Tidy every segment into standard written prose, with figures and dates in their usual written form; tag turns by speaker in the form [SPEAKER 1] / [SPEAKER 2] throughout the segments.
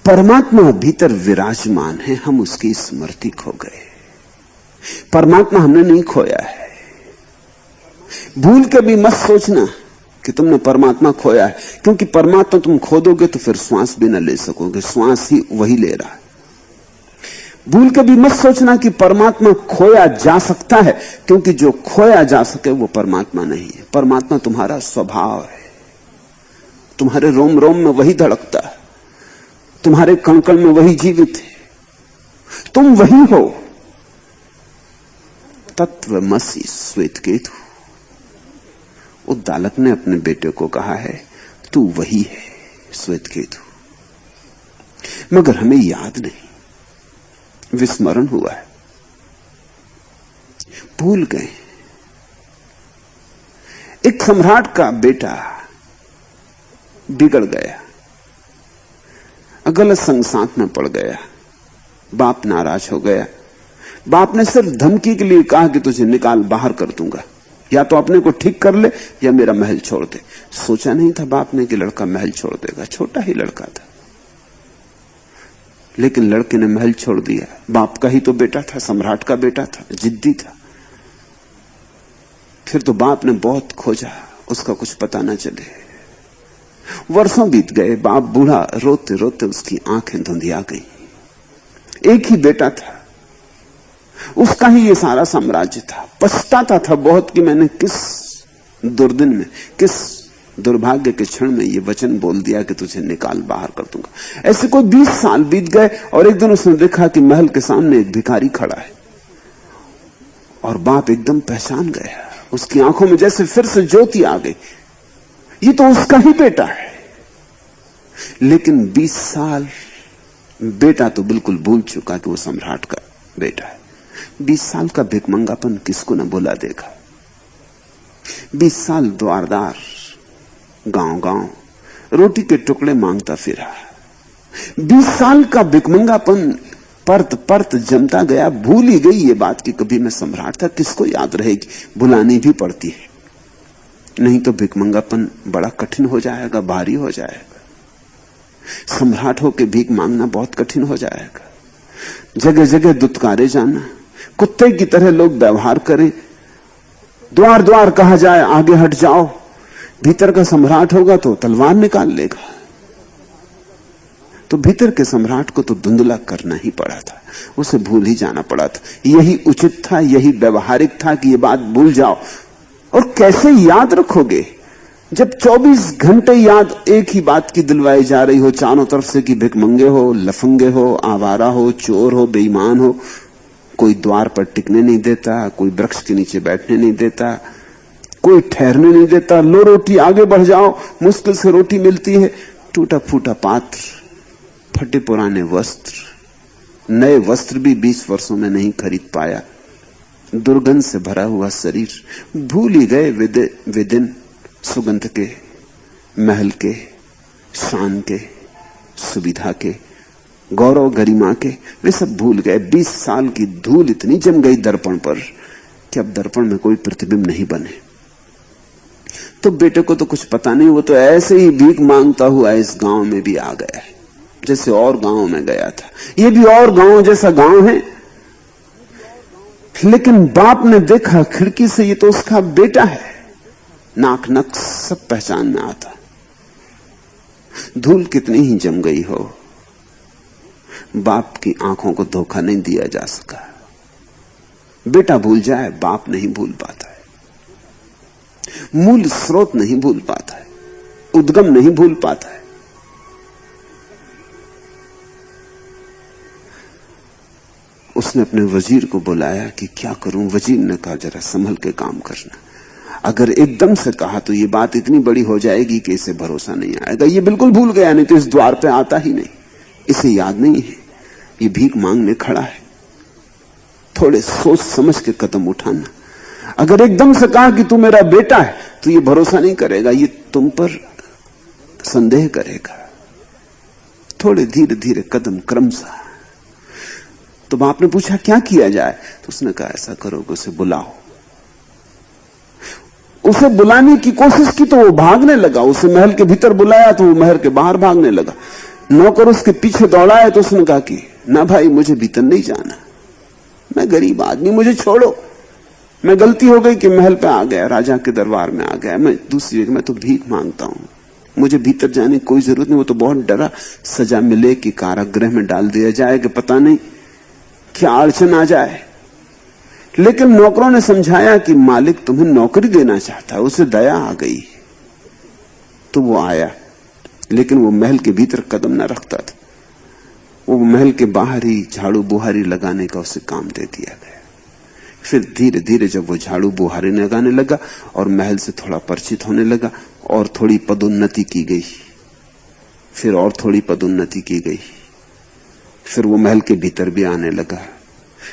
[SPEAKER 1] परमात्मा भीतर विराजमान है, हम उसकी स्मृति खो गए। परमात्मा हमने नहीं खोया है। भूल के भी मत सोचना कि तुमने परमात्मा खोया है, क्योंकि परमात्मा तुम खो दोगे तो फिर श्वास भी न ले सकोगे, श्वास ही वही ले रहा है। भूल के भी मत सोचना कि परमात्मा खोया जा सकता है, क्योंकि जो खोया जा सके वो परमात्मा नहीं है। परमात्मा तुम्हारा स्वभाव है, तुम्हारे रोम रोम में वही धड़कता है, तुम्हारे कण कण में वही जीवित है, तुम वही हो। तत्वमसि श्वेतकेतु। उद्दालक ने अपने बेटे को कहा है तू वही है श्वेतकेतु, मगर हमें याद नहीं, विस्मरण हुआ है, भूल गए। एक सम्राट का बेटा बिगड़ गया, गलत संगसांत में पड़ गया, बाप नाराज हो गया। बाप ने सिर्फ धमकी के लिए कहा कि तुझे निकाल बाहर कर दूंगा, या तो अपने को ठीक कर ले या मेरा महल छोड़ दे। सोचा नहीं था बाप ने कि लड़का महल छोड़ देगा, छोटा ही लड़का था, लेकिन लड़के ने महल छोड़ दिया। बाप का ही तो बेटा था, सम्राट का बेटा था, जिद्दी था। फिर तो बाप ने बहुत खोजा, उसका कुछ पता ना चले। वर्षों बीत गए, बाप बूढ़ा, रोते रोते उसकी आंखें धुंधिया गई। एक ही बेटा था, उसका ही ये सारा साम्राज्य था। पछताता था बहुत कि मैंने किस दुर्दिन में, किस दुर्भाग्य के क्षण में ये वचन बोल दिया कि तुझे निकाल बाहर कर दूंगा। ऐसे कोई 20 साल बीत गए और एक दिन उसने देखा कि महल के सामने एक भिखारी खड़ा है, और बाप एकदम पहचान गया। उसकी आंखों में जैसे फिर से ज्योति आ गई, ये तो उसका ही बेटा है। लेकिन 20 साल बेटा तो बिल्कुल भूल चुका कि वो सम्राट का बेटा है। 20 साल का भिखमंगापन किसको न बुला देगा। 20 साल द्वारदार, गांव गांव रोटी के टुकड़े मांगता फिरा। 20 साल का भिखमंगापन परत परत जमता गया। भूल ही गई ये बात कि कभी मैं सम्राट था। किसको याद रहेगी, बुलानी भी पड़ती है, नहीं तो भिखमंगापन बड़ा कठिन हो जाएगा, भारी हो जाएगा। सम्राट होके भीख मांगना बहुत कठिन हो जाएगा। जगह जगह दुत्कारे जाना, कुत्ते की तरह लोग व्यवहार करें, द्वार द्वार कहा जाए आगे हट जाओ। भीतर का सम्राट होगा तो तलवार निकाल लेगा। तो भीतर के सम्राट को तो धुंधला करना ही पड़ा था, उसे भूल ही जाना पड़ा था। यही उचित था, यही व्यवहारिक था कि ये बात भूल जाओ। और कैसे याद रखोगे जब 24 घंटे याद एक ही बात की दिलवाई जा रही हो चारों तरफ से कि भिखमंगे हो, लफंगे हो, आवारा हो, चोर हो, बेईमान हो। कोई द्वार पर टिकने नहीं देता, कोई वृक्ष के नीचे बैठने नहीं देता, कोई ठहरने नहीं देता। लो रोटी, आगे बढ़ जाओ, मुश्किल से रोटी मिलती है। टूटा फूटा पात्र, फटे पुराने वस्त्र, नए वस्त्र भी 20 वर्षों में नहीं खरीद पाया। दुर्गंध से भरा हुआ शरीर। भूल ही गए वे दिन सुगंध के, महल के, शान के, सुविधा के, गौरव गरिमा के। वे सब भूल गए। 20 साल की धूल इतनी जम गई दर्पण पर कि अब दर्पण में कोई प्रतिबिंब नहीं बने। तो बेटे को तो कुछ पता नहीं, वो तो ऐसे ही भीख मांगता हुआ इस गांव में भी आ गया है, जैसे और गांव में गया था। ये भी और गांव जैसा गांव है, लेकिन बाप ने देखा खिड़की से, ये तो उसका बेटा है। नाक नक्श सब पहचान में आता। धूल कितनी ही जम गई हो, बाप की आंखों को धोखा नहीं दिया जा सका। बेटा भूल जाए, बाप नहीं भूल पाता है। मूल स्रोत नहीं भूल पाता है, उद्गम नहीं भूल पाता है। उसने अपने वजीर को बुलाया कि क्या करूं। वजीर ने कहा जरा संभल के काम करना, अगर एकदम से कहा तो ये बात इतनी बड़ी हो जाएगी कि इसे भरोसा नहीं आएगा। ये बिल्कुल भूल गया, नहीं तो इस द्वार पे आता ही नहीं, इसे याद नहीं है, ये भीख मांगने खड़ा है। थोड़े सोच समझ के कदम उठाना। अगर एकदम से कहा कि तू मेरा बेटा है तो ये भरोसा नहीं करेगा, ये तुम पर संदेह करेगा। थोड़े धीरे धीरे कदम क्रमशः। तो बाप ने पूछा क्या किया जाए, तो उसने कहा ऐसा करो कि उसे बुलाओ। उसे बुलाने की कोशिश की तो वो भागने लगा। उसे महल के भीतर बुलाया तो वो महल के बाहर भागने लगा। नौकर उसके पीछे दौड़ा है तो उसने कहा कि ना भाई, मुझे भीतर नहीं जाना, मैं गरीब आदमी, मुझे छोड़ो, मैं गलती हो गई कि महल पे आ गया, राजा के दरबार में आ गया, मैं दूसरी जगह, मैं तो भीख मांगता हूं, मुझे भीतर जाने की कोई जरूरत नहीं। वो तो बहुत डरा, सजा मिले कि कारागृह में डाल दिया जाए, कि पता नहीं क्या अड़चन आ जाए। लेकिन नौकरों ने समझाया कि मालिक तुम्हें नौकरी देना चाहता है, उसे दया आ गई, तो वो आया। लेकिन वो महल के भीतर कदम न रखता था, वो महल के बाहर ही झाड़ू बुहारी लगाने का उसे काम दे दिया गया। फिर धीरे धीरे जब वो झाड़ू बुहारी लगाने लगा और महल से थोड़ा परिचित होने लगा, और थोड़ी पदोन्नति की गई, फिर और थोड़ी पदोन्नति की गई, फिर वो महल के भीतर भी आने लगा,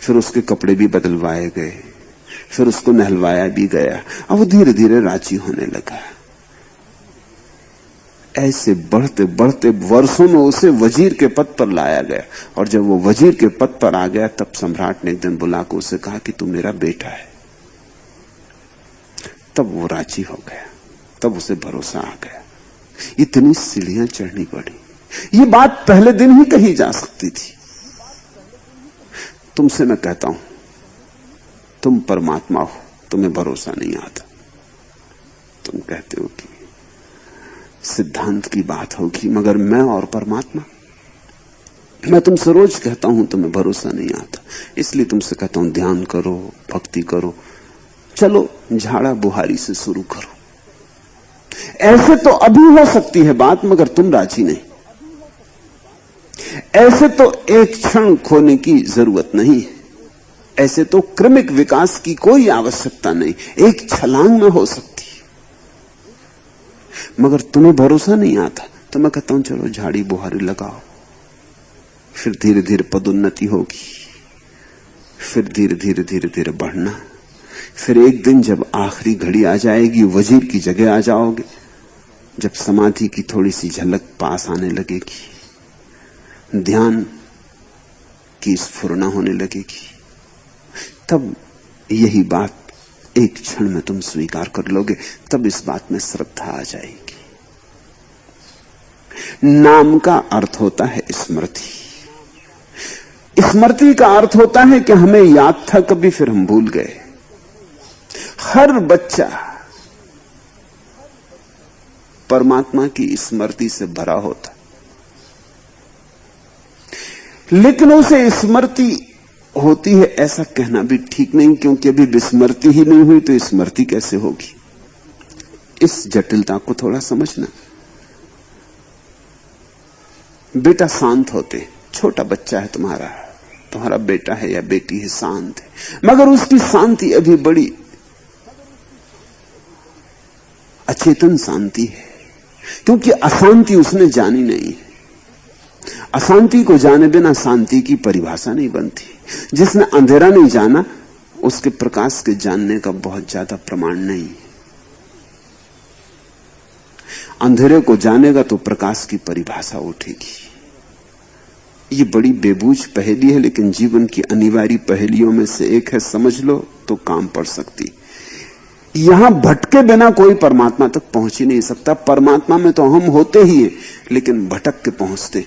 [SPEAKER 1] फिर उसके कपड़े भी बदलवाए गए, फिर उसको नहलवाया भी गया। अब वो धीरे धीरे राजी होने लगा। ऐसे बढ़ते बढ़ते वर्षों में उसे वजीर के पद पर लाया गया, और जब वो वजीर के पद पर आ गया तब सम्राट ने एक दिन बुलाकर उसे कहा कि तू मेरा बेटा है। तब वो राजी हो गया, तब उसे भरोसा आ गया। इतनी सीढ़ियां चढ़नी पड़ी। ये बात पहले दिन ही कही जा सकती थी। तुमसे मैं कहता हूं, तुम परमात्मा हो, तुम्हें भरोसा नहीं आता। तुम कहते हो कि सिद्धांत की बात होगी, मगर मैं और परमात्मा, मैं तुमसे रोज कहता हूं तुम्हें भरोसा नहीं आता, इसलिए तुमसे कहता हूं ध्यान करो, भक्ति करो, चलो झाड़ा बुहारी से शुरू करो। ऐसे तो अभी हो सकती है बात, मगर तुम राजी नहीं। ऐसे तो एक क्षण खोने की जरूरत नहीं है, ऐसे तो क्रमिक विकास की कोई आवश्यकता नहीं, एक छलांग में हो सकती। मगर तुम्हें भरोसा नहीं आता तो मैं कहता हूं चलो झाड़ी बुहारी लगाओ, फिर धीरे धीरे पदोन्नति होगी, फिर धीरे धीरे धीरे धीरे बढ़ना, फिर एक दिन जब आखिरी घड़ी आ जाएगी, वजीर की जगह आ जाओगे, जब समाधि की थोड़ी सी झलक पास आने लगेगी, ध्यान की स्फुरना होने लगेगी, तब यही बात एक क्षण में तुम स्वीकार कर लोगे, तब इस बात में श्रद्धा आ जाएगी। नाम का अर्थ होता है स्मृति। स्मृति का अर्थ होता है कि हमें याद था कभी, फिर हम भूल गए। हर बच्चा परमात्मा की स्मृति से भरा होता, लेकिन उसे स्मृति होती है ऐसा कहना भी ठीक नहीं, क्योंकि अभी विस्मृति ही नहीं हुई तो स्मृति कैसे होगी। इस जटिलता को थोड़ा समझना। बेटा शांत होते, छोटा बच्चा है तुम्हारा बेटा है या बेटी है, शांत है, मगर उसकी शांति अभी बड़ी अचेतन शांति है, क्योंकि अशांति उसने जानी नहीं है। अशांति को जाने बिना शांति की परिभाषा नहीं बनती। जिसने अंधेरा नहीं जाना, उसके प्रकाश के जानने का बहुत ज्यादा प्रमाण नहीं है। अंधेरे को जानेगा तो प्रकाश की परिभाषा उठेगी। ये बड़ी बेबूझ पहेली है, लेकिन जीवन की अनिवार्य पहेलियों में से एक है। समझ लो तो काम पड़ सकती। यहां भटके बिना कोई परमात्मा तक पहुंच ही नहीं सकता। परमात्मा में तो हम होते ही हैं, लेकिन भटक के पहुंचते।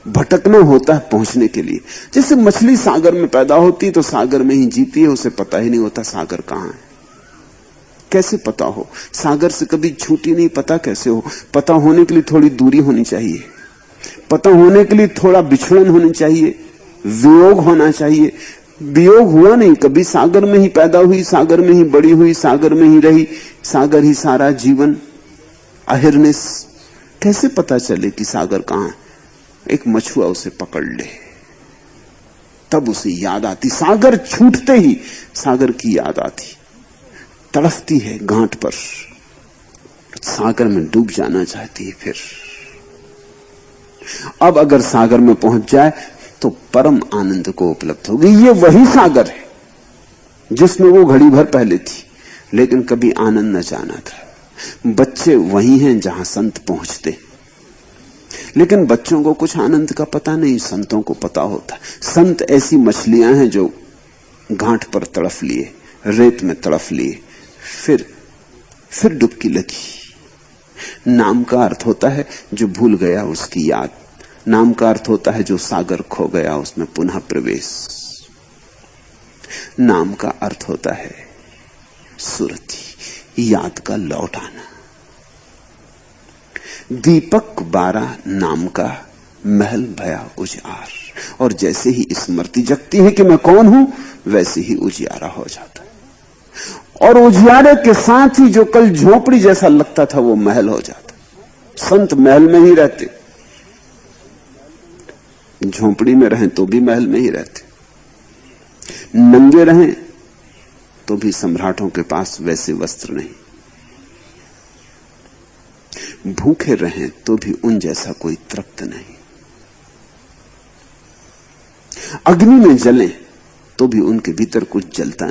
[SPEAKER 1] भटकना होता है पहुंचने के लिए। जैसे मछली सागर में पैदा होती है तो सागर में ही जीती है, उसे पता ही नहीं होता सागर कहां है। कैसे पता हो? सागर से कभी छूटी नहीं, पता कैसे हो? पता होने के लिए थोड़ी दूरी होनी चाहिए, पता होने के लिए थोड़ा बिछड़न होनी चाहिए, वियोग होना चाहिए। वियोग हुआ नहीं, कभी सागर में ही पैदा हुई, सागर में ही बड़ी हुई, सागर में ही रही, सागर ही सारा जीवन। अहिर्निश कैसे पता चले कि सागर कहां है? एक मछुआ उसे पकड़ ले, तब उसे याद आती। सागर छूटते ही सागर की याद आती, तड़फती है घाट पर, सागर में डूब जाना चाहती है। फिर अब अगर सागर में पहुंच जाए तो परम आनंद को उपलब्ध होगी। ये वही सागर है जिसमें वो घड़ी भर पहले थी, लेकिन कभी आनंद न जाना था। बच्चे वही हैं जहां संत पहुंचते, लेकिन बच्चों को कुछ आनंद का पता नहीं, संतों को पता होता। संत ऐसी मछलियां हैं जो घाट पर तड़फ लिए, रेत में तड़फ लिए, फिर डुबकी लगी, नाम का अर्थ होता है जो भूल गया उसकी याद। नाम का अर्थ होता है जो सागर खो गया उसमें पुनः प्रवेश। नाम का अर्थ होता है सुरति, याद का लौट आना। दीपक बारा नाम का महल भया उजियार। और जैसे ही स्मृति जगती है कि मैं कौन हूं, वैसे ही उजियारा हो जाता है। और उजियारे के साथ ही जो कल झोपड़ी जैसा लगता था वो महल हो जाता। संत महल में ही रहते, झोपड़ी में रहें तो भी महल में ही रहते, नंगे रहें तो भी सम्राटों के पास वैसे वस्त्र नहीं, भूखे रहें तो भी उन जैसा कोई तृप्त नहीं, अग्नि में जलें तो भी उनके भीतर कुछ जलता नहीं।